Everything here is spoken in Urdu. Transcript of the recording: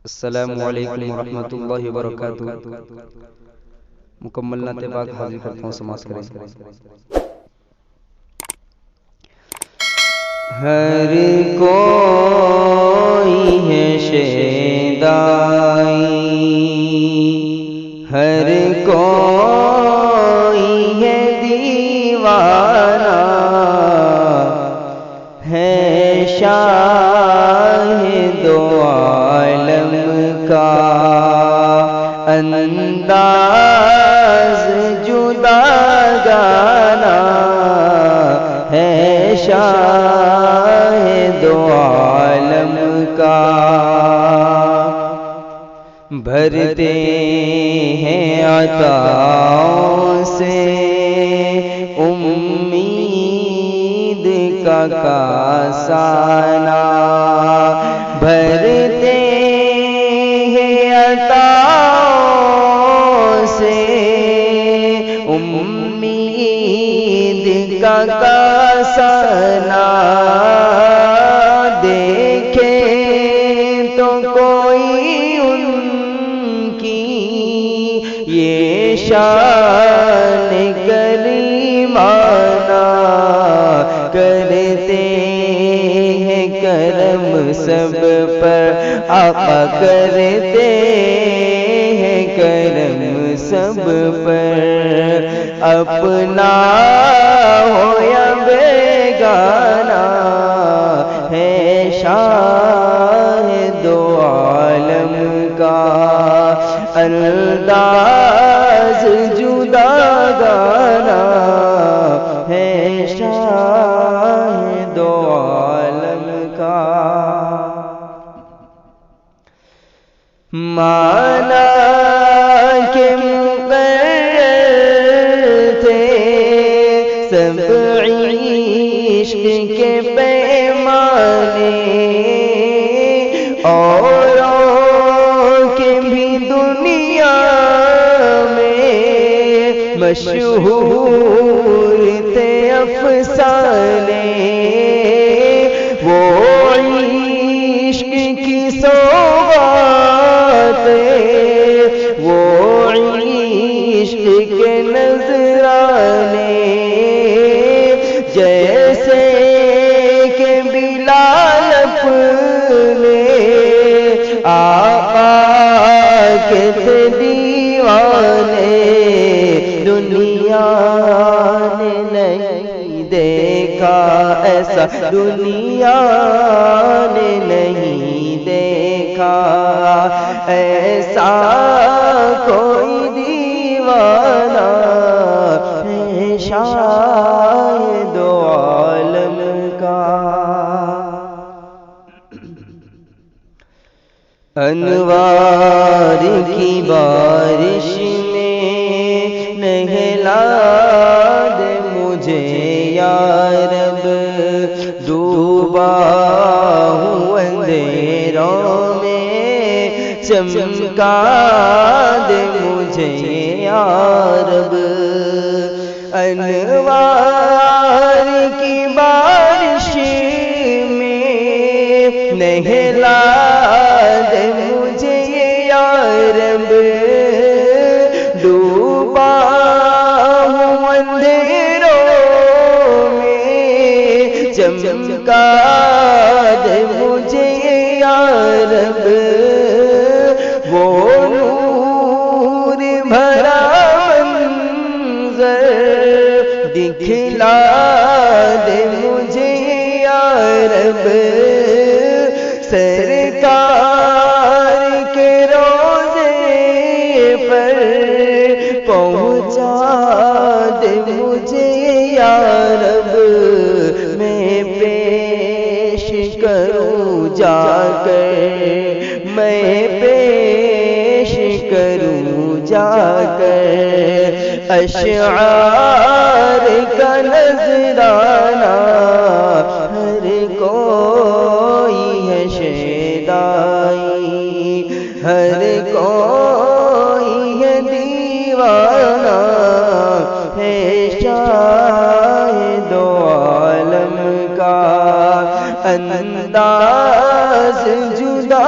السلام علیکم ورحمۃ اللہ وبرکاتہ۔ مکمل نعت پاک حاضر کرتا ہوں، سماعت کریں۔ ہر کوئی ہے شیدائی، ہر کوئی ہے دیوانہ، ہے شاہ دو عالم کا انداز جدا گانا، ہے شاہ دو عالم کا۔ بھرتے ہیں عطاؤں سے امید کا کاسانہ، بھرتے ہیں عطاؤں سے امید کا کاسانہ، دیکھے تو کوئی ان کی یہ شان کریمانہ، کرتے ہیں کرم سب پر آقا، کرتے ہیں کرم سب پر، اپنا ہو یا بیگانہ، ہے شاہ دو عالم کا انداز جدا گانا، ہے شاہ دو عالم کا۔ مانا کہ مقرر تھے سب عشق کے پیمانے، اوروں کے بھی دنیا میں مشہور تھے افسانے، وہ عشق کی سوغات، وہ عشق کے نذرانے، جیسے کہ بلال اپنے آقا کے تھے دیوانے، دنیا نے نہیں دیکھا ایسا، دنیا نے نہیں دیکھا ایسا کوئی دیوانہ، ہے شاہ دو عالم کا۔ انوار کی بارش میں نہلا دے مجھے یا رب، ڈوبا ہوں اندھیروں میں چمکا دے مجھے یا رب، انوار کی بارش میں نہلا دے مجھے یا رب، ڈوبا ہوں اندھیروں میں چمکا دے مجھے یا رب، وہ نور بھرا منظر دکھلا دے مجھے یا رب، سرکار کے روضے پر پہنچا دے مجھے یا رب، میں پیش کروں جا کر، میں پیش کروں جا کر اشعار کا نذرانہ، ہر کوئی ہے شیدائی، ہر کوئی ہے دیوانہ، ہے شاہ دو عالم کا انداز جدا